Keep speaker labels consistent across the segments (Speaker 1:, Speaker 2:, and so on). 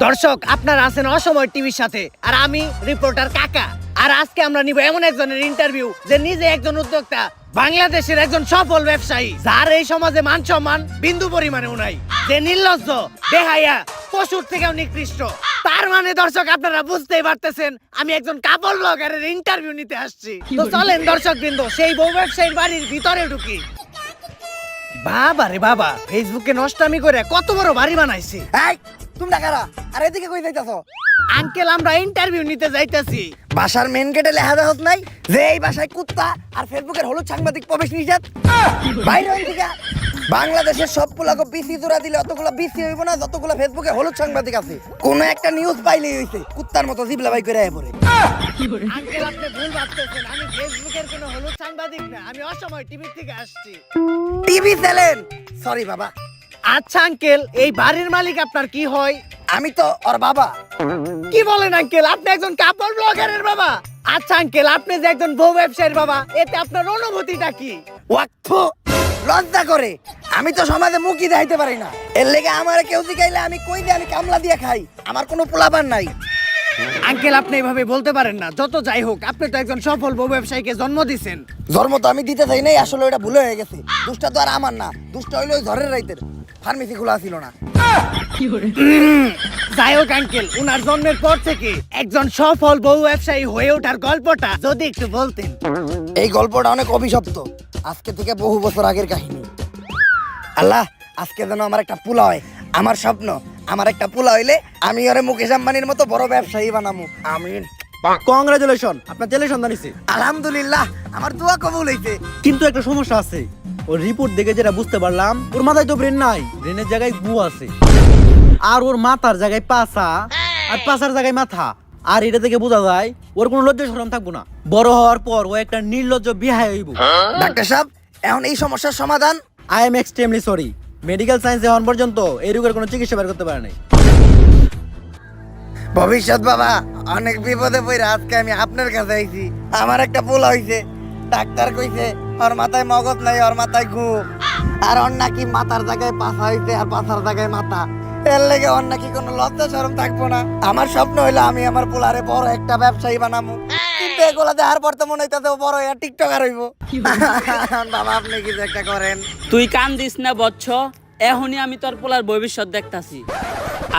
Speaker 1: দর্শক, আপনারা আছেন অসময় টিভির সাথে, আর আমি রিপোর্টার কাকা। আর আজকে আমরা নিব এমন একজনের ইন্টারভিউ যে নিজে একজন উদ্যোক্তা, বাংলাদেশের একজন সফল ব্যবসায়ী, যার এই সমাজে মান সম্মান বিন্দু পরিমাণেও নাই, যে নির্লজ্জ, বেহায়া, পশুর থেকেও নিকৃষ্ট। তার মানে দর্শক, আপনারা বুঝতেই পারতেছেন আমি একজন কাপড় ব্লগারের ইন্টারভিউ নিতে আসছি। তো চলেন দর্শক বৃন্দ, সেই বউ ব্যবসায়ীর বাড়ির ভিতরে ঢুকি। বাবা রে বাবা, ফেসবুকে নষ্টামি করে কত বড় বাড়ি বানাইছি।
Speaker 2: এই তোমরা কারা? আর এদিকে কই যাইতাছো?
Speaker 1: আঙ্কেল, আমরা ইন্টারভিউ নিতে যাইতাছি।
Speaker 2: বাসার মেন গেটে লেখা দেখছ নাই যে এই বাসায় কুত্তা আর ফেসবুকের হলুদ সাংবাদিক প্রবেশ নিষেধ? বাইরে হইন থেকে। বাংলাদেশের সব পোলাকে বিসি জোড়া দিলে অতগুলো বিসি হইব না যতগুলো ফেসবুকে হলুদ সাংবাদিক আছে। কোন একটা নিউজ পাইলেই হইছে কুত্তার মতো জিবলা বাই করে আয় পড়ে।
Speaker 1: আঙ্কেল, আপনি ভুল ভাবতেছেন, আমি ফেসবুকের কোনো হলুদ সাংবাদিক না, আমি অসময় টিভি থেকে আসছি।
Speaker 2: TV channel? সরি বাবা।
Speaker 1: আচ্ছা আঙ্কেল, এই বাড়ির মালিক আপনার কি হয়?
Speaker 2: আমি তো ওর বাবা।
Speaker 1: কি বলেন আঙ্কেল, আপনি একজন কাপড় ব্লগারের বাবা? আচ্ছা আঙ্কেল, আপনি যে একজন বউ ব্যবসায়ীর বাবা, এতে আপনার অনুভূতিটা কি?
Speaker 2: ওয়াক্ফ লজ্জা করে। আমি তো সমাজে মুখই দেখাইতে পারি না, এর লেগে আমার কেউ জিগাইলে আমি কই দিয়ে আমি কামলা দিয়ে খাই। আমার কোনো পোলাপান নাই।
Speaker 1: আঙ্কেল, আপনি এভাবে বলতে পারেন না। যত যাই হোক, আপনি তো একজন সফল বউ ব্যবসায়ীকে জন্ম দিছেন।
Speaker 2: জন্ম তো আমি দিতে চাই নাই, আসলে ওটা ভুল হয়ে গেছে। দুষ্টা তো আর আমার না, দুষ্টা হইলো ওই ঝড়ের রাইতের। ফার্মেসি খোলা ছিল না।
Speaker 1: যাই হোক আঙ্কেল, উনার জন্মের পর থেকে একজন সফল বউ ব্যবসায়ী হয়ে ওঠার গল্পটা যদি একটু বলতেন।
Speaker 2: এই গল্পটা অনেক অভিশপ্ত, আজকে থেকে বহু বছর আগের কাহিনী। আল্লাহ, আজকে যেন আমার একটা পোলা হয়। আমার স্বপ্ন, আমার একটা পোলা হইলে আমি ওরে মুকেশ আম্বানির মতো বড় ব্যবসায়ী বানামু। আমিন।
Speaker 3: কংগ্রাচুলেশন, আপনার ছেলে সন্তান হইছে।
Speaker 2: আলহামদুলিল্লাহ, আমার দোয়া কবুল হইছে।
Speaker 3: কিন্তু একটা সমস্যা আছে, ওর রিপোর্ট দেখে যেটা বুঝতে পারলাম, ওর মাথায় তো ব্রেন নাই, ব্রেনের জায়গায় গু আছে। আর ওর মাথার জায়গায় পাছা, আর পাছার জায়গায় মাথা। আর এটা থেকে বোঝা যায় ওর কোনো লজ্জা শরম থাকবো না। বড় হওয়ার পর ও একটা নির্লজ্জ বিহায় হইব।
Speaker 2: ডাক্তার সাহেব, এখন এই সমস্যার সমাধান?
Speaker 3: I am extremely sorry, medical সায়েন্সে এখন পর্যন্ত এই রোগের কোনো চিকিৎসা বের করতে পারে নাই।
Speaker 2: ভবিষ্যৎ বাবা, অনেক বিপদে পড়ে আজকে আমি আপনার কাছে আইছি। আমার একটা পোলা হইছে, ডাক্তার কইছে ওর মাথায় মগজ নাই, ওর মাথায় গু। আর ওর নাকি মাথার জায়গায় পাছা হইছে আর পাছার জায়গায় মাথা। এর লেগে ওর নাকি কোনো লজ্জা শরম থাকবো না। আমার স্বপ্ন হইলো আমি আমার পোলারে বড় একটা ব্যবসায়ী বানাবো। কিন্তু এগুলা দেখার পর তো মনে হইতাছে ও বড় একটা টিকটকার হইব। বাবা, আপনি কিছু একটা করেন।
Speaker 4: তুই কান দিস না বচ্চ, এখনই আমি তোর পোলার ভবিষ্যৎ দেখতাছি।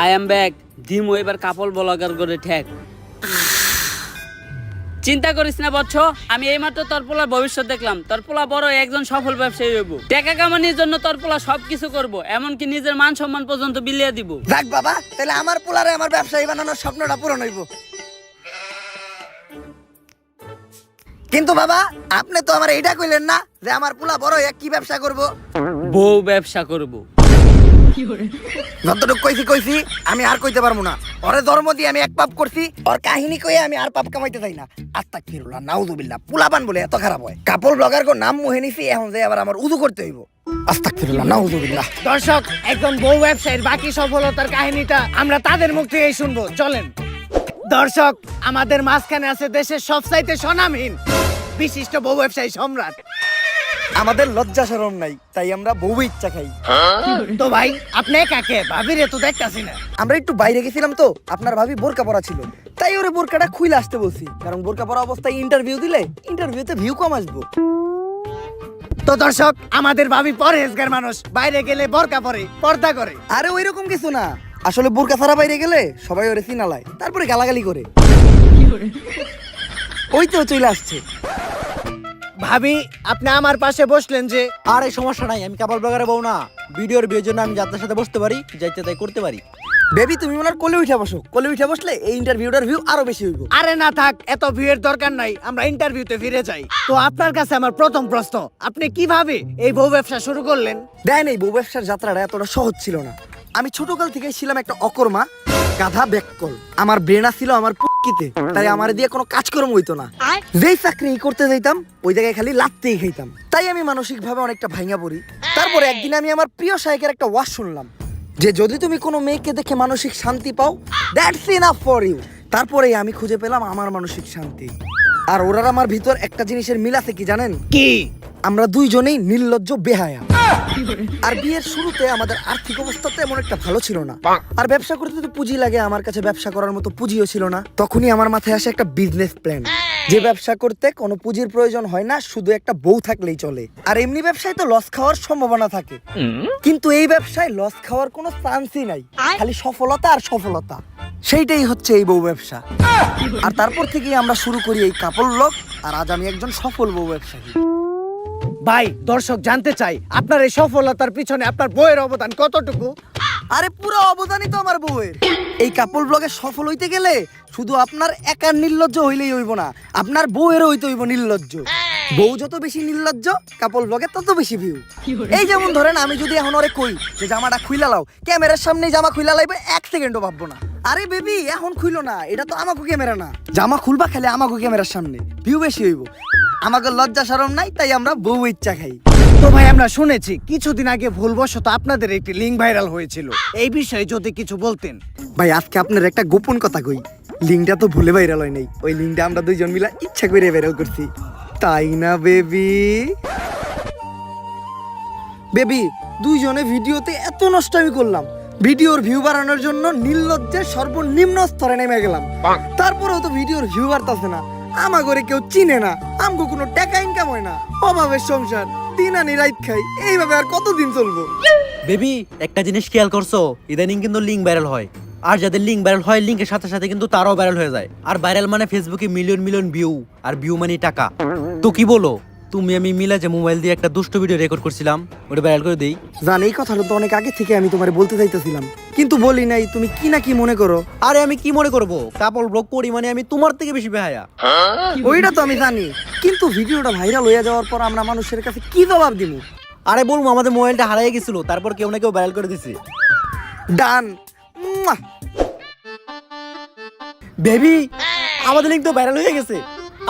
Speaker 4: আই এম ব্যাক, দিমো এবার কাপড় ব্লগার করে ঠেক। চিন্তা করিস না বচ্চ, আমি এইমাত্র তোর পোলার ভবিষ্যৎ দেখলাম। তোর পোলা বড় একজন সফল ব্যবসায়ী হইব। টাকা কামানোর জন্য তোর পোলা সবকিছু করব, এমনকি নিজের মান সম্মান পর্যন্ত বিলিয়ে দিব।
Speaker 2: যাক বাবা, তাহলে আমার পোলারে আমার ব্যবসায়ী বানানোর স্বপ্নটা পূরণ হইব। কিন্তু বাবা, আপনি তো আমার এইটা কইলেন না যে আমার পোলা বড় হয়ে কি ব্যবসা করব?
Speaker 4: বউ ব্যবসা করব।
Speaker 2: যতটুকু কইছি আমি আর কইতে পারবো না। ওরে ধর্ম দিয়ে আমি এক পাপ করছি, ওর কাহিনী কইয়ে আমি আর পাপ কামাইতে চাই না। আস্তাগফিরুল্লাহ, নাউযুবিল্লাহ। পোলাপান বলে এত খারাপ হয়? কাপড় ব্লগার কো নাম মুহে নিছি, এখন যে আবার আমার উযু করতে হইব। আস্তাগফিরুল্লাহ, নাউযুবিল্লাহ।
Speaker 1: দর্শক, একজন বউ ব্যবসায়ীর বাকি সফলতার কাহিনীটা আমরা তাদের মুখ থেকেই শুনবো। চলেন দর্শক, আমাদের মাঝখানে আছে দেশের সবচাইতে স্বনামহীন বিশিষ্ট বউ ব্যবসায়ী সম্রাট।
Speaker 2: আমাদের লজ্জা শরম নাই, তাই আমরা বউ ইচ্ছা খাই।
Speaker 1: তো ভাই, আপনি কাকে ভাবিরে তো দেখতাছি না।
Speaker 2: আমরা একটু বাইরে গেছিলাম তো, আপনার ভাবি বোরকা পরা ছিল, তাই ওরে বোরকাটা খুইলে আসতে বলছি। কারণ বোরকা পরা অবস্থায় ইন্টারভিউ দিলে ইন্টারভিউতে ভিউ কম আসবো।
Speaker 1: তো দর্শক, আমাদের ভাবি পরহেজগার মানুষ, বাইরে গেলে বোরকা পরে, পর্দা করে।
Speaker 2: আরে ওই রকম কিছু না, আসলে বোরকা ছাড়া বাইরে গেলে সবাই ওরে চিনালায়, তারপরে গালাগালি করে। ওই তো চলে আসছে।
Speaker 1: ভাবি, আপনি আমার পাশে বসলেন যে?
Speaker 3: আর এই সমস্যা নাই, আমি কাপড় ব্লগারে বউ না। ভিডিওর বিয়ের জন্য আমি যাত্রার সাথে বসতে পারি, যাইতে তাই করতে পারি।
Speaker 2: বেবি, তুমি ওনার কোলে উঠে বসো। কোলে উঠে বসলে এই ইন্টারভিউটার ভিউ আরো বেশি হইব।
Speaker 1: আরে না থাক, এত ভিড়ের দরকার নাই, আমরা ইন্টারভিউতে ফিরে যাই। তো আপনার কাছে আমার প্রথম প্রশ্ন, আপনি কিভাবে এই বউ ব্যবসা শুরু করলেন?
Speaker 2: দেন, এই বউ ব্যবসার যাত্রাটা এতটা সহজ ছিল না। আমি ছোটকাল থেকে ছিলাম একটা অকর্মা, গাধা ব্যাককল। আমার ব্রেনা ছিল আমার পুকিতে, তাই আমার দিয়ে কোনো কাজকর্ম হইতো না। যেই চাকরি করতে যাইতাম ওই জায়গায় খালি লাত্তেই খাইতাম। তাই আমি মানসিক ভাবে অনেকটা ভাঙা পড়ি। তারপরে একদিন আমি আমার প্রিয় শায়কের একটা ওয়াজ শুনলাম যে যদি তুমি কোনো মেয়েকে দেখে মানসিক শান্তি পাও, দ্যাটস ইনাফ ফর ইউ। তারপরেই আমি খুঁজে পেলাম আমার মানসিক শান্তি। আর ওরার আমার ভিতর একটা জিনিসের মিল আছে, কি জানেন?
Speaker 1: কি?
Speaker 2: আমরা দুইজনেই নির্লজ্জ বেহায়া। আর বিয়ের শুরুতে আমাদের আর্থিক অবস্থা তো এমন একটা ভালো ছিল না, আর ব্যবসা করতে তো পুঁজি লাগে, আমার কাছে ব্যবসা করার মতো পুঁজিও ছিল না। তখনই আমার মাথায় আসে একটা বিজনেস প্ল্যান, যে ব্যবসা করতে কোনো পুঁজির প্রয়োজন হয় না, শুধু একটা বউ থাকলেই চলে। আর এমনি ব্যবসায় তো লস খাওয়ার সম্ভাবনা থাকে, কিন্তু এই ব্যবসায় লস খাওয়ার কোনো চান্সই নাই, খালি সফলতা আর সফলতা। সেইটাই হচ্ছে এই বউ ব্যবসা। আর তারপর থেকেই আমরা শুরু করি এই কাপড় ব্লগ, আর আজ আমি একজন সফল বউ ব্যবসায়ী।
Speaker 1: ভাই দর্শক জানতে চাই আপনার এই সফলতার পিছনে আপনার বইয়ের অবদান কতটুকু?
Speaker 2: আরে পুরো অবদানই তো আমার বউয়ের। এই কাপড় ব্লগে সফল হইতে গেলে শুধু আপনার একার নির্লজ্জ হইলেই হইব না, আপনার বউয়েরও হইতে হইব নির্লজ্জ। বউ যত বেশি নির্লজ্জ, কাপড় ব্লগে তত বেশি ভিউ। এই যেমন ধরেন, আমি যদি এখন ওরে কই যে জামাটা খুইলা লাও, ক্যামেরার সামনে জামা খুইলা লাইবে 1 সেকেন্ডও ভাববো না। আরে বেবি এখন খুইলো না, এটা তো আমাকে ক্যামেরা না, জামা খুলবা খালি আমাকে ক্যামেরার সামনে, ভিউ বেশি হইব। আমাকে লজ্জা শরম নাই, তাই আমরা বউ ইচ্ছা খাই।
Speaker 1: তো ভাই আমরা শুনেছি কিছুদিন আগে ভুলবশত আপনাদের একটি লিঙ্ক ভাইরাল হয়েছিল, এই বিষয়ে যদি কিছু বলতেন।
Speaker 2: ভাই আজকে আপনার একটা গোপন কথা কই, লিঙ্কটা তো ভুলে ভাইরাল হয় নাই, ওই লিঙ্কটা আমরা দুইজন মিলে ইচ্ছা করে ভাইরাল করছি, তাই না বেবি? বেবি দুইজনে ভিডিওতে এত নষ্ট আমি করলাম, ভিডিওর ভিউ বাড়ানোর জন্য নির্লজ্জের সর্বনিম্ন স্তরে নেমে গেলাম, তারপরেও তো ভিডিওর ভিউ বাড়তাছে না। আমা করে কেউ চিনে না, আমগো কোনো টাকা ইনকাম হয় না, অভাবের সংসার, দিন আনি রাত খাই, এইভাবে আর কতদিন চলবো?
Speaker 3: বেবি একটা জিনিস খেয়াল করছো, ইদানিং কিন্তু লিঙ্ক ভাইরাল হয়, আর যাদের লিঙ্ক ভাইরাল হয় লিঙ্কের সাথে সাথে কিন্তু তারাও ভাইরাল হয়ে যায়। আর ভাইরাল মানে ফেসবুকে মিলিয়ন মিলিয়ন ভিউ, আর ভিউ মানে টাকা। তো কি বলো তুমি আমি মিলে যে মোবাইল দিয়ে একটা দুষ্ট ভিডিও রেকর্ড করছিলাম, ওটা ভাইরাল করে দেই?
Speaker 2: জান এই কথাটা তো অনেক আগে থেকে আমি তোমারে বলতে চাইতেছিলাম, কিন্তু বলি নাই, তুমি কি না কি মনে করো।
Speaker 3: আরে আমি কি মনে করব, কাপড় ব্লগ করি মানে আমি তোমার থেকে বেশি বেহায়া।
Speaker 2: ওইটা তো আমি জানি, কিন্তু ভিডিওটা ভাইরাল হয়ে যাওয়ার পর আমরা মানুষের কাছে কি জবাব দিব?
Speaker 3: আরে বলবো আমাদের মোবাইলটা হারিয়ে গেছিল, তারপর কেউ না কেউ ভাইরাল করে দিছে।
Speaker 2: ডান।
Speaker 3: বেবি আমাদের লিঙ্ক তো ভাইরাল হয়ে গেছে,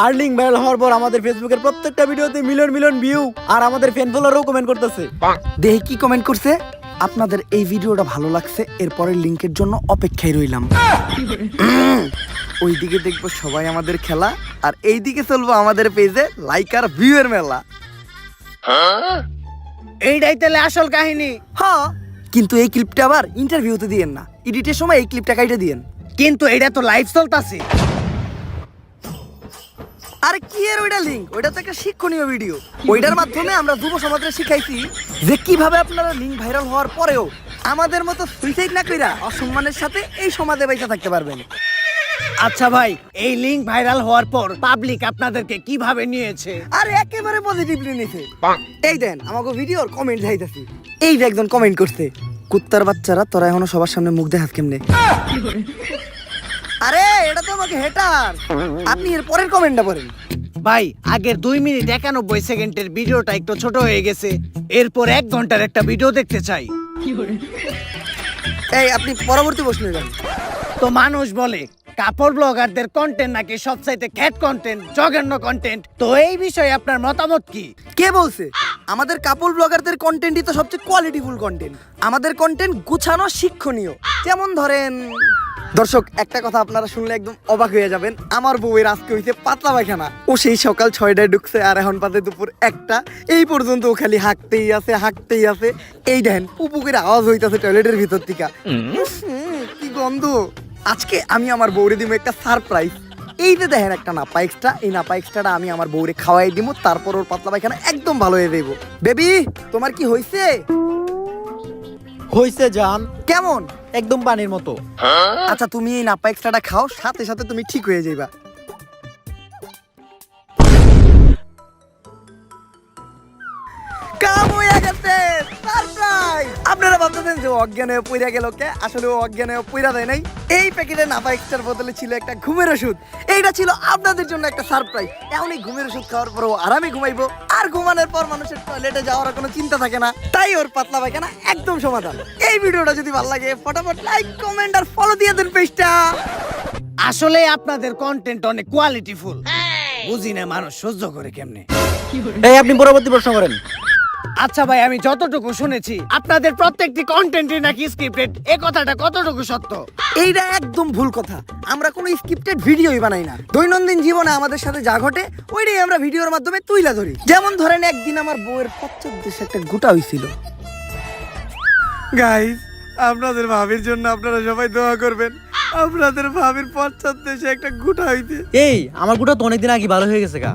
Speaker 3: আর লিঙ্ক ভাইরাল হওয়ার পর আমাদের ফেসবুকের প্রত্যেকটা ভিডিওতে মিলিয়ন মিলিয়ন ভিউ, আর আমাদের ফ্যান ফলোয়ারও কমেন্ট করতেছে।
Speaker 2: দেখি কি কমেন্ট করছে। আপনাদের এই ভিডিওটা ভালো লাগছে, এরপরের লিংকের জন্য অপেক্ষায় রইলাম। ওইদিকে দেখবো সবাই আমাদের খেলা, আর এইদিকে চলবো আমাদের পেজে লাইক আর ভিউ এর মেলা।
Speaker 1: এইটাই তাহলে আসল কাহিনী।
Speaker 2: হ্যাঁ, কিন্তু এই ক্লিপটা আবার ইন্টারভিউতে দিয়েন না, এডিটের সময় এই ক্লিপটা কাইটে দিয়েন।
Speaker 1: কিন্তু এটা তো লাইভ চলতেছে।
Speaker 2: আরে কি এর ওইটা লিংক, ওইটা তো একটা শিক্ষণীয় ভিডিও, ওইটার মাধ্যমে আমরা যুব সমাজকে শিখাইছি যে কিভাবে আপনারা লিংক ভাইরাল হওয়ার পরেও আমাদের মতো সুইসাইড না কইরা অসম্মানের সাথে এই সমাজে বেঁচে থাকতে পারবেন।
Speaker 1: আচ্ছা ভাই, এই লিঙ্ক ভাইরাল হওয়ার পর পাবলিক আপনাদেরকে কিভাবে নিয়েছে?
Speaker 2: আরে একেবারে পজিটিভলি নিছে। এই দেন আমাকে ভিডিওর কমেন্ট যাইতাছি, এই যে একজন কমেন্ট করছে, কুত্তার বাচ্চারা তোরা এখনো সবার সামনে মুখ দেখাস কেমনে? আরে এটা তো আমাকে হেটার, আপনি এর পরের কমেন্টটা পড়েন।
Speaker 1: ভাই আগের 2 মিনিট 91 সেকেন্ডের ভিডিওটা একটু ছোট হয়ে গেছে, এরপর 1 ঘন্টার একটা ভিডিও দেখতে চাই।
Speaker 2: এই আপনি পরবর্তী প্রশ্নে যান।
Speaker 1: তো মানুষ বলে কাপড় ব্লগারদের কন্টেন্ট নাকি সবচাইতে খ্যাট কন্টেন্ট, জঘন্য কন্টেন্ট, তো এই বিষয়ে আপনার মতামত কি?
Speaker 2: কে বলছে? আমাদের কাপড় ব্লগারদের কন্টেন্টই তো সবচেয়ে কোয়ালিটিফুল কন্টেন্ট। আমাদের কন্টেন্ট গুছানো, শিক্ষণীয়। যেমন ধরেন, দর্শক একটা কথা আপনারা শুনলে একদম অবাক হয়ে যাবেন, আমার বউয়ের আজকে হইছে পাতলা পায়খানা। ও সেই সকাল 6টায় ঢুকছে আর এখন পাতে দুপুর 1টা, এই পর্যন্ত ও খালি হাঁকতেই আছে হাঁকতেই আছে। এই দেখেন পুপুকের আওয়াজ হইতাছে টয়লেটের ভিতর থেকে, কি গন্ধ। আজকে আমি আমার বউরে দিব একটা সারপ্রাইজ। এই যে দেখেন একটা নাপা এক্সট্রা, এই নাপা এক্সট্রাটা আমি আমার বউরে খাওয়াই দিব, তারপর ওর পাতলা পায়খানা একদম ভালো হয়ে যাইব। বেবি তোমার কি হইছে?
Speaker 3: হইছে জান,
Speaker 2: কেমন?
Speaker 3: একদম পানির মতো।
Speaker 2: আচ্ছা তুমি এই নাপা এক্সট্রাটা খাও, সাথে সাথে তুমি ঠিক হয়ে যাইবা। কাম হয়ে গেছে, সারপ্রাইজ। আপনারা ভাবতেছেন যে অজ্ঞান হয়ে পইরা গেল কে, আসলে ও অজ্ঞান হয়ে পইরা দেয় নাই। এই প্যাকেটে নাপা এক্সট্রার বদলে ছিল একটা ঘুমের ওষুধ, এইটা ছিল আপনাদের জন্য একটা সারপ্রাইজ। এখন এই ঘুমের ওষুধ খাওয়ার পর ও আরামে ঘুমাইবো, আর ঘুমানোর পর মানুষের টয়লেটে যাওয়ার কোনো চিন্তা থাকে না, তাই ওর পাতলা পায়খানা একদম সমাধান। এই ভিডিওটা যদি ভালো লাগে ফটাফট লাইক, কমেন্ট আর ফলো দিয়ে দেন পেজটা।
Speaker 1: আসলে আপনাদের কন্টেন্ট অনেক কোয়ালিটিফুল, বুঝি না মানুষ সহ্য করে কেমনে।
Speaker 3: এই আপনি পরবর্তী প্রশ্ন করেন।
Speaker 1: আচ্ছা ভাই, আমি যতটুকু শুনেছি আপনাদের প্রত্যেকটি কন্টেন্টই নাকি স্ক্রিপ্টেড, এই কথাটা কতটুকু সত্য?
Speaker 2: এইটা একদম ভুল কথা। আমরা কোনো স্ক্রিপ্টেড ভিডিওই বানাই না। দৈনন্দিন জীবনে আমাদের সাথে যা ঘটে ওইটাই আমরা ভিডিওর মাধ্যমে তুইলা ধরি। যেমন ধরেন একদিন আমার বউয়ের পশ্চাৎদেশে একটা গুটা হইছিল। গাইস, আপনাদের ভাবির জন্য আপনারা সবাই দোয়া করবেন। আপনাদের ভাবির পশ্চাৎদেশে একটা গুটা হইতে।
Speaker 3: এই আমার গুটা তো অনেকদিন আগে ভালো হয়ে গেছে গা।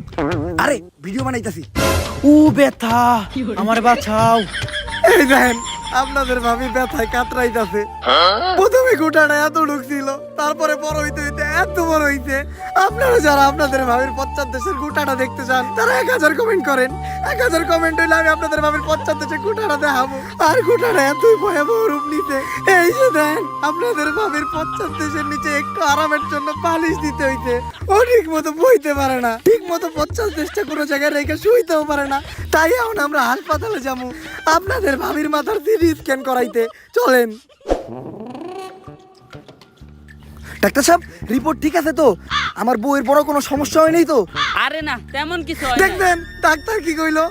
Speaker 2: আরে ভিডিও বানাইতাছি।
Speaker 3: ও ব্যথা, আমারে বাঁচাও।
Speaker 2: এই দেখেন, আপনাদের ভাবি ব্যথায় কাতরাইতাছে। প্রথমে গোটাটা এত ঢুকছিল, তারপরে বড় হইতে হইতে এত বড় হইছে। আপনারা যারা আপনাদের ভাবির পশ্চাৎদেশের গোটাটা দেখতে চান তারা 1000 কমেন্ট করেন। 1000 কমেন্ট হইলে আমি আপনাদের ভাবির পশ্চাৎদেশের গোটাটা দেখাবো। আর গোটাটা এতই ভয়াবহ রূপ নিতে, এই যে দেন আপনাদের ভাবির পশ্চাৎদেশের নিচে একটু আরামের জন্য পালিশ দিতে হইতে। ও ঠিক মতো বইতে পারে না, ঠিক মতো পশ্চাৎদেশটা কোনো জায়গায় রেখে শুইতেও পারে না। তাই এখন আমরা হাসপাতালে যাবো আপনাদের ভাবির মাথার সিটি স্ক্যান করাইতে। চলেন। ডাক্তার সাহেব, রিপোর্ট ঠিক আছে তো? আমার বউয়ের বড় কোনো সমস্যা হয়নি তো?
Speaker 4: আরে না, তেমন কিছু হয় না।
Speaker 2: দেখবেন ডাক্তার কি কইলো?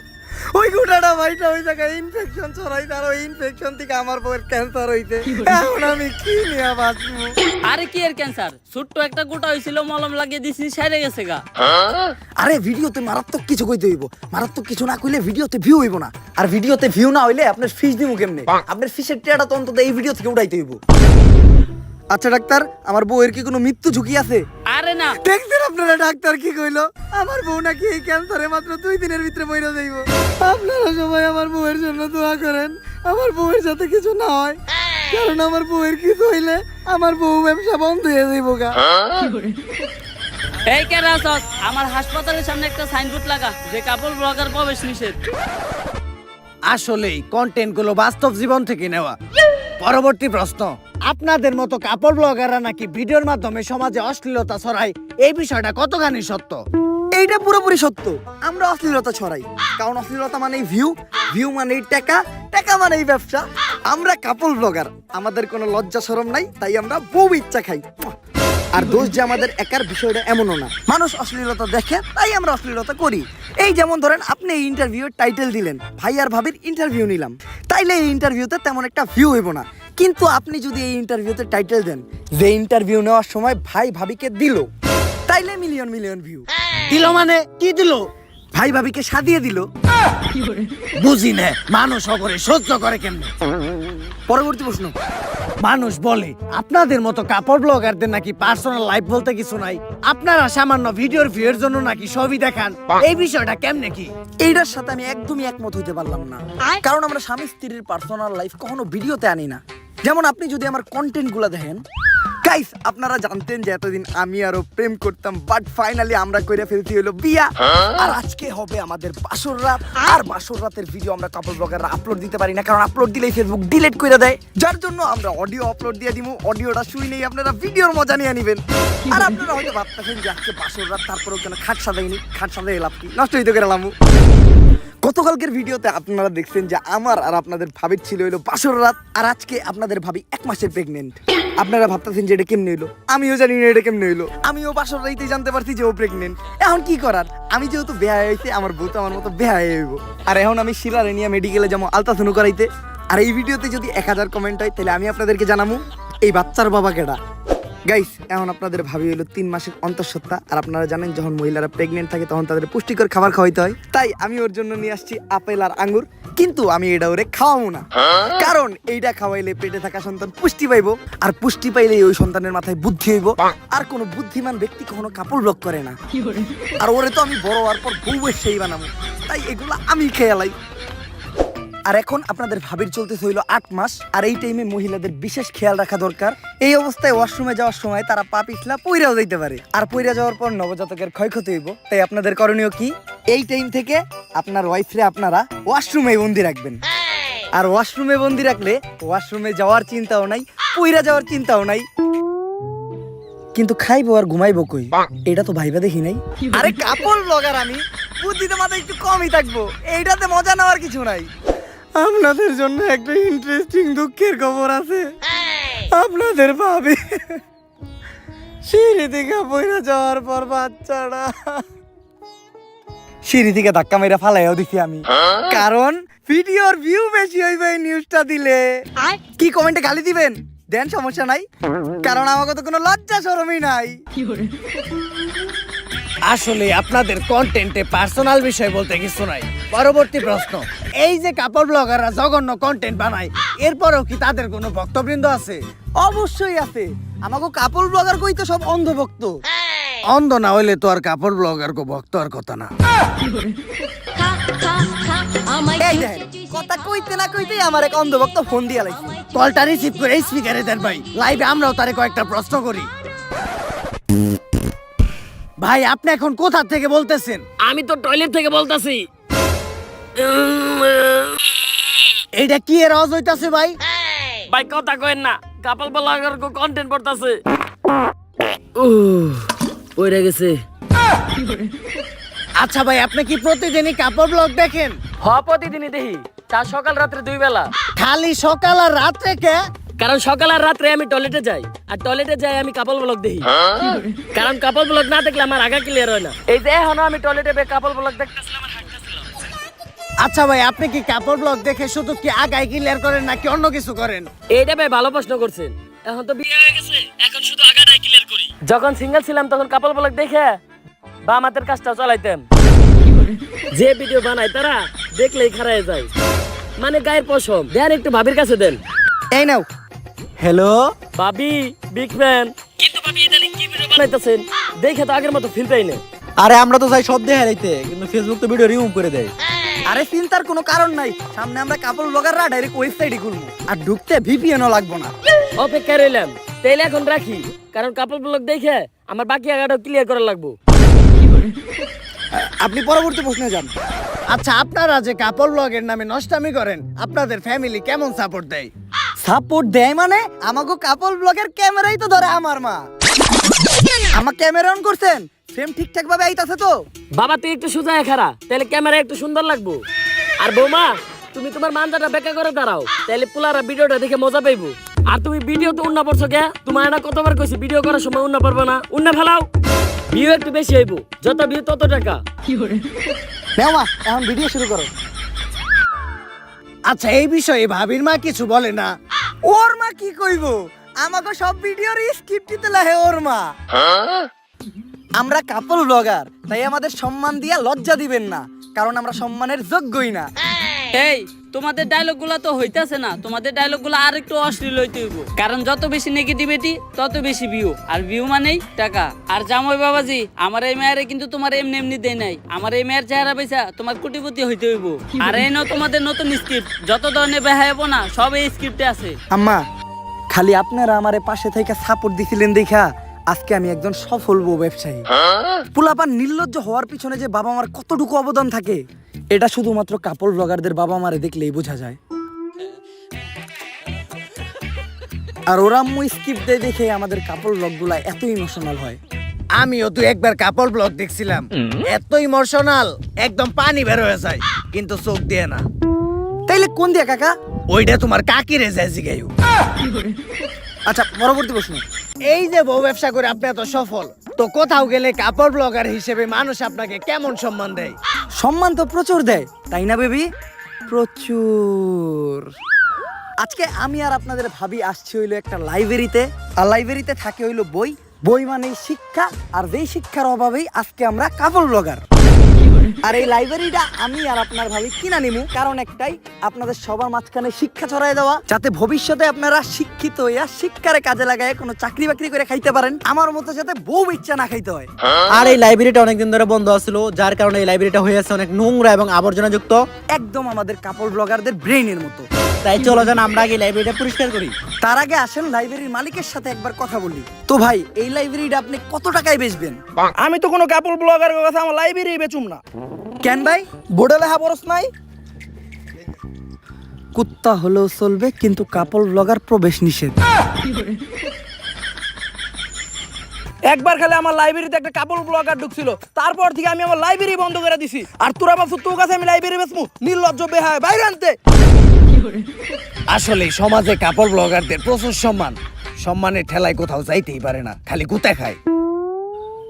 Speaker 2: ওই গুটাটা ভাইটা ওই জায়গায় ইনফেকশন ছড়াইতে, আর ওই ইনফেকশন থেকে আমার বউয়ের ক্যান্সার হইতে। এখন আমি কি নিয়ে বাঁচবো?
Speaker 4: আরে কি এর ক্যান্সার? ছোট্ট একটা গোটা হয়েছিল, মলম লাগিয়ে দিছি, সেরে গেছে গা।
Speaker 2: আরে ভিডিওতে মারাত্মক কিছু কইতে হইব। মারাত্মক কিছু না কইলে ভিডিওতে ভিউ হইব না। আর ভিডিওতে ভিউ না হইলে আপনার ফিস দিমু কেমনে? আপনার ফিসের টিয়াটা তো অন্তত এই ভিডিও থেকে উঠাইতে হইব। আচ্ছা ডাক্তার, আমার বউয়ের কি কোনো মৃত্যু ঝুঁকি আছে?
Speaker 4: আরে না।
Speaker 2: দেখছেন আপনারা ডাক্তার কি কইলো? আমার বউ নাকি এই ক্যান্সারে মাত্র 2 দিনের ভিতরে মইরা যাইব। আপনারা সবাই আমার বউয়ের জন্য দোয়া করেন, আমার বউয়ের সাথে কিছু না হয়। কারণ আমার বউয়ের কিছু হইলে আমার বউ ব্যবসা বন্ধ হয়ে যাইব গা।
Speaker 4: এই কে রাসস, আমার হাসপাতালের সামনে একটা সাইনবোর্ড লাগা যে কাপড় ব্লগার প্রবেশ নিষেধ।
Speaker 1: আসলেই কন্টেন্ট গুলো বাস্তব জীবন থেকে নেওয়া। পরবর্তী প্রশ্ন, আপনাদের মতো কাপড় ব্লগাররা নাকি ভিডিওর মাধ্যমে সমাজে অশ্লীলতা ছড়ায়, এই বিষয়টা কতখানি সত্য?
Speaker 2: এইটা পুরোপুরি সত্য। আমরা অশ্লীলতা ছড়াই, কারণ অশ্লীলতা মানেই ভিউ, ভিউ মানেই টাকা, টাকা মানেই ব্যবসা। আমরা কাপল ব্লগার, আমাদের কোনো লজ্জা শরম নাই, তাই আমরা বউ ইচ্ছা খাই। আর দোষ যে আমাদের একার বিষয়টা এমনও না। মানুষ অশ্লীলতা দেখে তাই আমরা অশ্লীলতা করি। এই যেমন ধরেন আপনি এই ইন্টারভিউর টাইটেল দিলেন, ভাই আর ভাবির ইন্টারভিউ নিলাম, তাইলে এই ইন্টারভিউতে তেমন একটা ভিউ হইব না। কিন্তু আপনি যদি এই ইন্টারভিউতে টাইটেল দেন যে ইন্টারভিউ নেওয়ার সময় ভাই ভাবিকে দিল, তাইলে মিলিয়ন মিলিয়ন ভিউ।
Speaker 1: দিল মানে কি দিল?
Speaker 2: ভাই ভাবিকে সাদিয়ে দিল।
Speaker 1: বুঝি না, মানুষ অগরে সহ্য করে কেমনে?
Speaker 2: পরবর্তী প্রশ্ন,
Speaker 1: মানুষ বলে আপনাদের মতো কাপড় ব্লগারদের নাকি পার্সোনাল লাইফ বলতে কিছু নাই, আপনারা সামান্য ভিডিওর ভিউয়ের জন্য নাকি ছবি দেখান, এই বিষয়টা কেমনে কি?
Speaker 2: এইটার সাথে আমি একদমই একমত হইতে পারলাম না। কারণ আমরা স্বামী স্ত্রীর পার্সোনাল লাইফ কখনো ভিডিওতে আনি না। যেমন আপনি যদি আমার কন্টেন্ট গুলা দেখেন, গাইস আপনারা জানতেন যে এতদিন আমি আরো প্রেম করতাম, বাট ফাইনালি আমরা কইরা ফেলতে হলো বিয়া। আর আজকে হবে আমাদের বাসর রাত। আর বাসর রাতের ভিডিও আমরা কাপল ব্লগাররা আপলোড দিতে পারি না, কারণ আপলোড দিলেই ফেসবুক ডিলিট করে দেয়। যার জন্য আমরা অডিও আপলোড দিয়ে দিমু, অডিওটা শুই নেই, আপনারা ভিডিওর মজা নিয়ে নিবেন। আর আপনারা হয়তো ভাবতেছেন যে আজকে বাসর রাত, তারপরেও কেন খাট সাজাইনি? খাট সাজাই লাভ কি? নষ্ট হইতে করে লামু। গতকালকের ভিডিওতে আপনারা দেখছেন যে আমার আর আপনাদের ভাবির ছিল হইলো বাসর রাত, আর আজকে আপনাদের ভাবি 1 মাসের প্রেগনেন্ট। আপনারা ভাবতেছেন যে এটা কেমনে হইলো? আমিও জানি না এটা কেমনে হইলো। আমিও বাসর রাইতে জানতে পারছি যে ও প্রেগনেন্ট। এখন কি করার? আমি যেহেতু বেহায়া হয়েছে, আমার বউ তো আমার মতো বেহায়া হইব। আর এখন আমি শিলারে নিয়ে মেডিকেলে যাবো আলট্রাসাউন্ড করাইতে। আর এই ভিডিওতে যদি 1000 কমেন্ট হয় তাহলে আমি আপনাদেরকে জানাবো এই বাচ্চার বাবা কেডা। গাইস, এখন আপনাদের ভাবি হলো 3 মাসের অন্তঃসত্ত্বা। আর আপনারা জানেন যখন মহিলারা প্রেগনেন্ট থাকে তখন তাদের পুষ্টিকর খাবার খাওয়াইতে হয়। তাই আমি ওর জন্য নিয়ে আসছি আপেল আর আঙ্গুর, কিন্তু আমি এটা ওরে খাওয়াবো না। কারণ এইটা খাওয়াইলে পেটে থাকা সন্তান পুষ্টি পাইবো, আর পুষ্টি পাইলে ওই সন্তানের মাথায় বুদ্ধি হইব। আর কোনো বুদ্ধিমান ব্যক্তি কখনো কাপড় ব্লক করে না। আর ওরে তো আমি বড় হওয়ার পর বউ সেই বানাবো, তাই এগুলো আমি খেয়ালাই। আর এখন আপনাদের ভাবির চলতেছে হইলো 8 মাস। আর এই টাইমে মহিলাদের বিশেষ খেয়াল রাখা দরকার। এই অবস্থায় ওয়াশরুমে যাওয়ার সময় তারা পা পিছলা পইরাও যাইতে পারে, আর পইরা যাওয়ার পর নবজাতকের ক্ষয়ক্ষতি হইব। তাই আপনাদের করণীয় কি? এই টাইম থেকে আপনার ওয়াইফরে আপনারা ওয়াশরুমে বন্দি রাখবেন। আর ওয়াশরুমে বন্দি রাখলে ওয়াশরুমে যাওয়ার চিন্তাও নাই, পইরা যাওয়ার চিন্তাও নাই। কিন্তু খাইবো আর ঘুমাইবো কই, এটা তো ভাইবা দেখি নাই। আরে কাপড় ব্লগার আমি, বুদ্ধিতে মাথায় একটু কমই থাকবো, এইটাতে মজা নেওয়ার কিছু নাই। আপনাদের জন্য একটা ইন্টারেস্টিং দুঃখের খবর আছে। আপনাদের ভাবি সিঁড়ি থেকে পড়ে যাওয়ার পর বাচ্চাটা সিঁড়ি থেকে ধাক্কা মেরে ফালাইও দিছি আমি। কারণ ভিডিওর ভিউ বেশি হইবে এই নিউজটা দিলে। কি কমেন্টে গালি দিবেন দেন, সমস্যা নাই, কারণ আমাকে তো কোনো লজ্জা শরমই নাই।
Speaker 1: আসলে আপনাদের কন্টেন্টে পার্সোনাল বিষয় বলতে কিছু নাই। পরবর্তী প্রশ্ন, এই যে কাপড় ব্লগাররা জঘন্য কন্টেন্ট বানায়, এরপরেও কি তাদের কোনো ভক্তবৃন্দ আছে?
Speaker 2: অবশ্যই আছে, আমাকে কাপল ব্লগার কই তো সব অন্ধভক্ত।
Speaker 1: অন্ধ না হইলে তো আর কাপড় ব্লগার কো ভক্ত আর কথা না।
Speaker 2: এই দেখেন, কথা কইতে না কইতেই আমার এক অন্ধভক্ত ফোন দিয়া লাইছে।
Speaker 1: কলটা রিসিভ করে স্পিকারে দেন ভাই, লাইভে আমরাও তারে কয়েকটা প্রশ্ন করি। ভাই আপনি এখন কোথা থেকে বলতেছেন?
Speaker 4: আমি তো টয়লেট থেকে বলতাছি।
Speaker 1: এইটা কি এর আওয়াজ হইতাছে ভাই?
Speaker 4: ভাই কথা কইেন না, কাপল ব্লগার কো কন্টেন্ট করতেছে। ওইরা গেছে।
Speaker 1: আচ্ছা ভাই, আপনি কি প্রতিদিনই কাপড় ব্লগ দেখেন?
Speaker 4: প্রতিদিনই দেখি, তা সকাল রাত্রে 2 বেলা।
Speaker 1: খালি সকাল আর রাত্রে কে?
Speaker 4: কারণ সকাল আর রাত্রে আমি টয়লেটে যাই, আর টয়লেটে যাই আমি কাপল ব্লগ দেখি। কারণ কাপল ব্লগ না দেখলে আমার আগা ক্লিয়ার হয় না। এই যে এখনো আমি টয়লেটে কাপল ব্লগ দেখতেছিলাম।
Speaker 1: আচ্ছা ভাই, আপনি কি কাপড় ব্লগ দেখে শুধু কি আগাই ক্লিয়ার করেন নাকি অন্য কিছু করেন?
Speaker 4: এইটা ভাই ভালো প্রশ্ন করছেন। এখন তো বিয়ে হয়ে গেছে, এখন শুধু আগাটাই ক্লিয়ার করি। যখন সিঙ্গেল ছিলাম তখন কাপল ব্লগ দেখে বাম হাতের কাজটা চালাইতাম। যে ভিডিও বানায় তারা দেখলেই খারায় যায়, মানে গায়ের পশম। দেন একটু ভাবির কাছে দেন।
Speaker 2: এই নাও।
Speaker 3: হ্যালো
Speaker 4: ভাবি বিগ ফ্যান। কিন্তু ভাবি ইদানিং কি ভিডিও বানাইতেছেন দেখে তো আগের মতো ফিল পাই না।
Speaker 3: আরে আমরা তো চাই সব দেখে রাইতে, কিন্তু ফেসবুক তো ভিডিও রিমুভ করে দেয়।
Speaker 2: আরে চিন্তার কোনো কারণ নাই, সামনে আমরা কাপল ব্লগাররা ডাইরেক্ট ওয়েবসাইটে খুলবো, আর ঢুকতে ভিপিএনও লাগবো না।
Speaker 4: অপেক্ষা রইলাম, তাইলে এখন রাখি, কারণ কাপল ব্লগ দেখে আমার বাকি আগাটা ক্লিয়ার করা লাগবো।
Speaker 2: আপনি পরবর্তী প্রশ্নে যান।
Speaker 1: আচ্ছা, আপনারা যে কাপড় ব্লগের নামে নষ্টামি করেন, আপনাদের ফ্যামিলি কেমন সাপোর্ট দেয়?
Speaker 2: সাপোর্ট দেয় মানে আমাকে কাপল ব্লগের ক্যামেরাই তো ধরে আমার মা। আমার ক্যামেরা অন করছেন, ফ্রেম ঠিকঠাক ভাবে আইতাছে তো?
Speaker 4: বাবা তুই একটু সোজা খারা, তাহলে ক্যামেরা একটু সুন্দর লাগবো। আর বৌমা তুমি তোমার মানজাটা বেঁকা করে দাঁড়াও, তাহলে পুলারা ভিডিওটা দেখে মজা পাইবো। আর তুমি ভিডিও তো উন্না পড়ছো কে? তোমার না কতবার কইছি ভিডিও করার সময় উন্না পারবে না, উন্না ফেলাও। ভিউ একটু বেশি হইব, যত ভিউ তত টাকা।
Speaker 2: নাও মা, এখন ভিডিও শুরু করো।
Speaker 1: আচ্ছা, এই বিষয়ে ভাবির মা কিছু বলে না?
Speaker 2: ওর মা কি কইব, আমাকে সব ভিডিওর স্ক্রিপ্ট দিতে লাগে ওর মা। আমরা কাপল ব্লগার, তাই আমাদের সম্মান দিয়া লজ্জা দিবেন না, কারণ আমরা সম্মানের যোগ্যই না।
Speaker 4: এই তোমাদের ডায়লগ গুলা তো হইতাছে না, তোমাদের ডায়লগ গুলা আর একটু অশ্লীল হইতে হইব, কারণ যত বেশি নেগেটিভিটি তত বেশি ভিউ, আর ভিউ মানেই টাকা। আর জামাই বাবাজি, আমার এই মেয়েরে কিন্তু তোমার এমনি এমনি দেয় নাই, আমার এই মেয়ের চেহারা পয়সা তোমার কোটিপতি হইতে হইব। আর এই নাও তোমাদের নতুন স্ক্রিপ্ট, যত ধরনের বেহায়াবো না সব এই স্ক্রিপ্টে আছে।
Speaker 2: আম্মা, খালি আপনারা আমারে পাশে থেকে সাপোর্ট দিছিলেন দেখা আজকে আমি একজন সফল বউ ব্যবসায়ী। পোলাপান নির্লজ্জ হওয়ার পিছনে যে বাবা মার কতটুকু অবদান থাকে, এটা শুধুমাত্র কাপল ব্লগারদের বাবা মারে দেখলেই বোঝা যায়। আর ওরা আম্মু স্কিপ দেয় দেখে আমাদের কাপল ব্লগগুলা এত ইমোশনাল হয়।
Speaker 1: আমিও তো একবার কাপড় ব্লগ দেখছিলাম, এত ইমোশনাল, একদম পানি বের হয়ে যায়, কিন্তু চোখ দিয়ে না।
Speaker 2: তাইলে কোন দিয়া কাকা?
Speaker 1: ওইটা তোমার কাকিরে যায় জিগাইও।
Speaker 2: আচ্ছা, পরবর্তী প্রশ্ন।
Speaker 1: এই যে বউ ব্যবসা করে আপনি এত সফল, তো কোথাও গেলে কাপড় ব্লগার হিসেবে মানুষ আপনাকে কেমন সম্মান দেয়?
Speaker 2: সম্মান তো প্রচুর দেয়, তাই না বেবি? প্রচুর। আজকে আমি আর আপনাদের ভাবি আসছি হইলো একটা লাইব্রেরিতে, আর লাইব্রেরিতে থাকে হইলো বই। বই মানেই শিক্ষা, আর যেই শিক্ষার অভাবেই আজকে আমরা কাপল ব্লগার। আর এই লাইব্রেরিটা আমি আর আপনার ভাবি কিনা নিমু, কারণ একটাই, আপনাদের সবার মাঝখানে শিক্ষা ছড়াই দেওয়া, যাতে ভবিষ্যতে আপনারা শিক্ষিত হইয়া শিক্ষারে কাজে লাগায় কোনো চাকরি বাকরি করে খাইতে পারেন, আমার মতো যাতে বউ ইচ্ছা না খাইতে হয়।
Speaker 3: আর এই লাইব্রেরিটা অনেকদিন ধরে বন্ধ ছিল, যার কারণে এই লাইব্রেরিটা হয়ে আছে অনেক নোংরা এবং আবর্জনা যুক্ত,
Speaker 2: একদম আমাদের কাপল ব্লগারদের ব্রেইনের মতো।
Speaker 3: তাই চলো যান আমরা আগে লাইব্রেরিটা পরিষ্কার করি।
Speaker 2: তার আগে আসেন লাইব্রেরির মালিকের সাথে একবার কথা বলি। তো ভাই, এই লাইব্রেরিটা আপনি কত টাকায় বেচবেন?
Speaker 5: আমি তো কোনো কাপল ব্লগারের কথা আমার লাইব্রেরি বেচুম না।
Speaker 2: কেন ভাই, বোর্ডে লেখা বরস নাই? কুত্তা হলেও চলবে, কিন্তু কাপল ব্লগার প্রবেশ নিষেধ।
Speaker 5: একবার খালি আমার লাইব্রেরিতে একটা কাপল ব্লগার ঢুকছিল, তারপর থেকে আমি আমার লাইব্রেরি বন্ধ করে দিছি। আর তোরা ভাবছো তোর কাছে আমি লাইব্রেরি বেচমু? নির্লজ্জ বেহায়, বাইরে আনতে।
Speaker 1: আসলে সমাজে কাপড় ব্লগারদের প্রচুর সম্মান, সম্মানের ঠেলায় কোথাও যাইতেই পারে না, খালি গুতা খায়।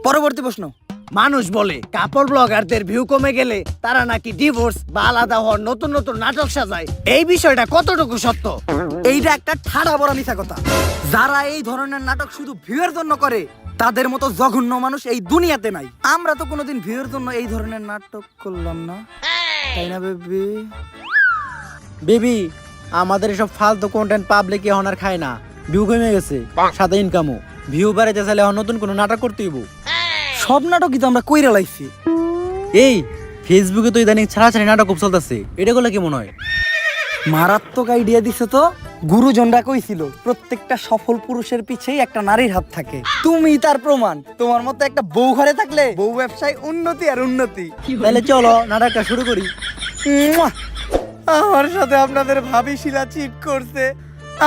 Speaker 2: পরবর্তী প্রশ্ন।
Speaker 1: মানুষ বলে কাপড় ব্লগারদের ভিউ কমে গেলে তারা নাকি ডিভোর্স বা আলাদা হওয়ার নতুন নতুন নাটক সাজায়। এই বিষয়টা কতটুকু সত্য?
Speaker 2: এইটা একটা ঠাড়া বড় মিছা কথা। যারা এই ধরনের নাটক শুধু ভিউয়ের জন্য করে তাদের মতো জঘন্য মানুষ এই দুনিয়াতে নাই। আমরা তো কোনোদিন ভিউয়ের জন্য এই ধরনের নাটক করলাম না, তাই না বেবি?
Speaker 3: বেবি, আমাদের এসব ফালতু কন্টেন্ট পাবলিক এখন আর খায় না। ভিউ কমে গেছে, সাথে ইনকামও। ভিউ বাড়াইতে চাইলে এখন নতুন কোনো নাটক করতে হইব।
Speaker 2: সব নাটকই তো আমরা কইরা লাইছি।
Speaker 3: এই ফেসবুকে তো ইদানিং ছাড়াছাড়ি নাটক খুব চলতেছে, এটা গুলো কি মনে হয়?
Speaker 2: মারাত্মক আইডিয়া দিছে তো। গুরুজনরা কইছিল প্রত্যেকটা সফল পুরুষের পিছেই একটা নারীর হাত থাকে। তুমি তার প্রমাণ। তোমার মতো একটা বউ ঘরে থাকলে বউ ব্যবসায় উন্নতি আর উন্নতি।
Speaker 3: তাহলে চলো নাটকটা শুরু করি।
Speaker 2: মুয়া! আমার সাথে আপনাদের ভাবি শিলা চিট করছে।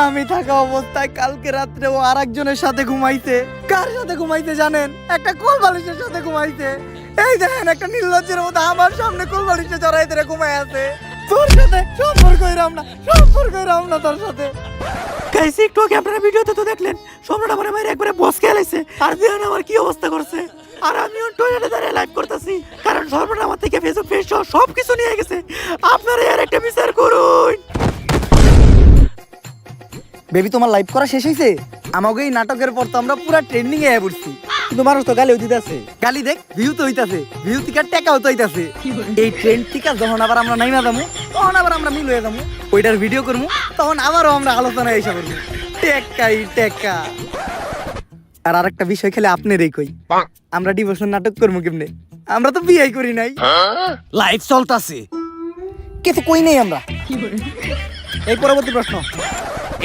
Speaker 2: আমি থাকা অবস্থায় কালকে রাত্রে ও আরেকজনের সাথে ঘুমাইছে। কার সাথে ঘুমাইছে জানেন? একটা কোল বালিশের সাথে ঘুমাইছে। এই দেখেন, একটা নির্লজ্জের মতো আমার সামনে কোল বালিশে জড়াই ধরে ঘুমাই আছে। তোর সাথে সম্পর্ক হইরাম না, সম্পর্ক হইরাম না তোর সাথে।
Speaker 3: গাইস, একটু আগে আপনারা ভিডিওতে তো দেখলেন সম্রাট আমার মায়ের একবারে বস খেলাইছে, আর দেখেন আমার কি অবস্থা করছে। আর আমিও টয়লেটে দাঁড়িয়ে লাইভ করতেছি, কারণ সম্রাট আমার থেকে ফেসবুক পেজ সব কিছু নিয়ে গেছে। আপনারা এর একটা বিচার করুন।
Speaker 2: বেবি, তোমার লাইভ করা শেষ হয়েছে? আমাকে এই নাটকের পর তো আমরা পুরা ট্রেন্ডিং এ পড়ছি।
Speaker 3: কিন্তু মানুষ তো গালিও দিতেছে।
Speaker 2: গালি দেখ, ভিউ তো হইতাছে, ভিউ থেকে টাকাও তো হইতাছে। এই ট্রেন্ড থেকে যখন আবার আমরা নাইমা যাবো, তখন আবার আমরা মিল হয়ে যাবো, ওইটার ভিডিও করবো, তখন আবারও আমরা আলোচনায় এসে করবো। টেকাই টেকা। আর আরেকটা বিষয় খেলে আপনারই কই, আমরা ডিভোর্সের নাটক করবো কেমনে? আমরা তো বিয়েই করি নাই।
Speaker 1: লাইভ চলতাছে।
Speaker 2: কিছু কই নাই আমরা।
Speaker 3: এই পরবর্তী প্রশ্ন।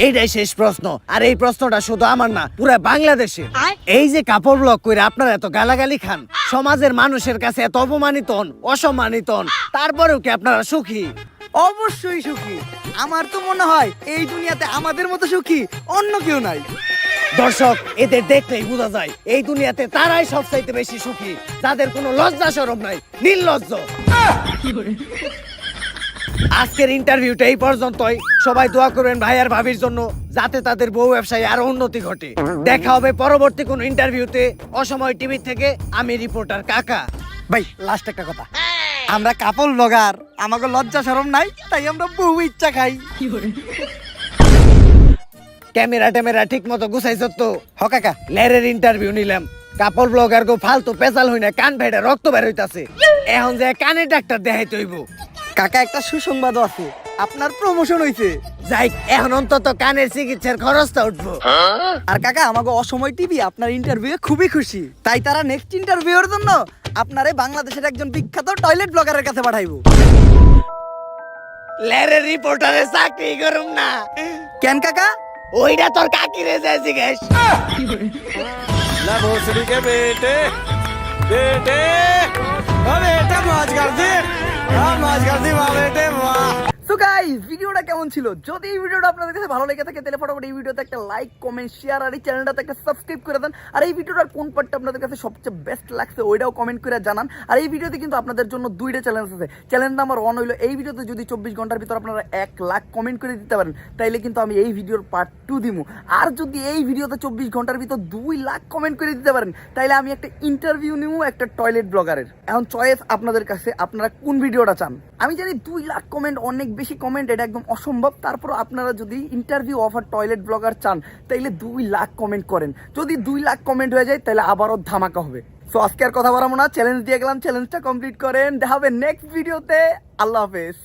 Speaker 1: এইটাই শেষ প্রশ্ন, আর এই প্রশ্নটা শুধু আমার না, পুরো বাংলাদেশে। এই যে কাপড় ব্লগ করে আপনারা এত গালাগালি খান, সমাজের মানুষের কাছে এত অপমানিত হন, অসম্মানিত হন, তারপরেও কি আপনারা সুখী?
Speaker 2: অবশ্যই সুখী। আমার তো মনে হয় এই দুনিয়াতে আমাদের মতো সুখী অন্য কেউ নাই।
Speaker 1: দর্শক, এদের দেখলেই বোঝা যায় এই দুনিয়াতে তারাই সবচাইতে বেশি সুখী, যাদের কোনো লজ্জা শরম নাই, নির্লজ্জ। আজকের ইন্টারভিউটা এই পর্যন্তই। সবাই দোয়া করবেন ভাই আর ভাবির জন্য, যাতে তাদের বউ ব্যবসায় আরো উন্নতি ঘটে। দেখা হবে পরবর্তী কোন ইন্টারভিউতে। অসময় টিভি থেকে আমি রিপোর্টার কাকা।
Speaker 2: ভাই, লাস্ট একটা কথা, আমরা কাপল ব্লগার, আমাকে লজ্জা শরম নাই, তাই আমরা বউ ইচ্ছা খাই।
Speaker 1: ক্যামেরা ট্যামেরা ঠিক মতো গুছাইছ তো?
Speaker 2: হ কাকা।
Speaker 1: লেরের ইন্টারভিউ নিলাম, কাপড় ব্লগার গো ফালতু পেশাল হই না, কান ভেড়ে রক্ত বের হইতাছে। এখন যে কানে ডাক্তার দেখাইতে হইব।
Speaker 2: কাকা, একটা সুসংবাদও আছে, আপনার প্রমোশন হইছে।
Speaker 1: যাই, এখন অন্তত কানের চিকিৎসার খরচটা উঠবো।
Speaker 2: আর কাকা, আমাকে অসময় টিভি আপনার ইন্টারভিউ খুবই খুশি, তাই তারা নেক্সট ইন্টারভিউর জন্য আপনারে বাংলাদেশের একজন বিখ্যাত টয়লেট ব্লগারের কাছে পাঠাইবো।
Speaker 1: লেরের রিপোর্টারের চাকরি করুম না।
Speaker 2: কেন কাকা?
Speaker 1: ওইটা তোর কাকিরে যাইছি গেছ।
Speaker 5: ला भोसड़ी के बेटे बेटे बेटा मौज कर दी, मौज कर दी वाह बेटे वाह।
Speaker 2: সো গাইস, ভিডিওটা কেমন ছিল? যদি এই ভিডিওটা আপনাদের কাছে ভালো লেগে থাকে তাহলে ফটাফট এই ভিডিওতে একটা লাইক, কমেন্ট, শেয়ার আর এই চ্যানেলটাতে একটা সাবস্ক্রাইব করে দেন। আর এই ভিডিওটার কোন পার্টটা আপনাদের কাছে সবচেয়ে বেস্ট লাগছে ওইটাও কমেন্ট করে জানান। আর এই ভিডিওতে কিন্তু আপনাদের জন্য দুইটা চ্যালেঞ্জ আছে। চ্যালেঞ্জ নাম্বার 1 হলো, এই ভিডিওতে যদি 24 ঘন্টার ভিতর আপনারা 1 লাখ কমেন্ট করে দিতে পারেন তাইলে কিন্তু আমি এই ভিডিওর পার্ট 2 দিমু। আর যদি এই ভিডিওতে 24 ঘন্টার ভিতর 2 লাখ কমেন্ট করে দিতে পারেন তাইলে আমি একটা ইন্টারভিউ নিমু একটা টয়লেট ব্লগারের। এখন চয়েস আপনাদের কাছে, আপনারা কোন ভিডিওটা চান। আমি জানি 2 লাখ কমেন্ট অনেক বেশি কমেন্ট, এটা একদম অসম্ভব। তারপর আপনারা যদি ইন্টারভিউ অফার টয়লেট ব্লগার চান তাইলে 2 লাখ কমেন্ট করেন। যদি 2 লাখ কমেন্ট হয়ে যায় তাহলে আবারও ধামাকা হবে। সো আজকে আর কথা বলবো না, চ্যালেঞ্জ দিয়ে গেলাম, চ্যালেঞ্জটা কমপ্লিট করেন। দেখা হবে নেক্সট ভিডিওতে। আল্লাহ হাফেজ।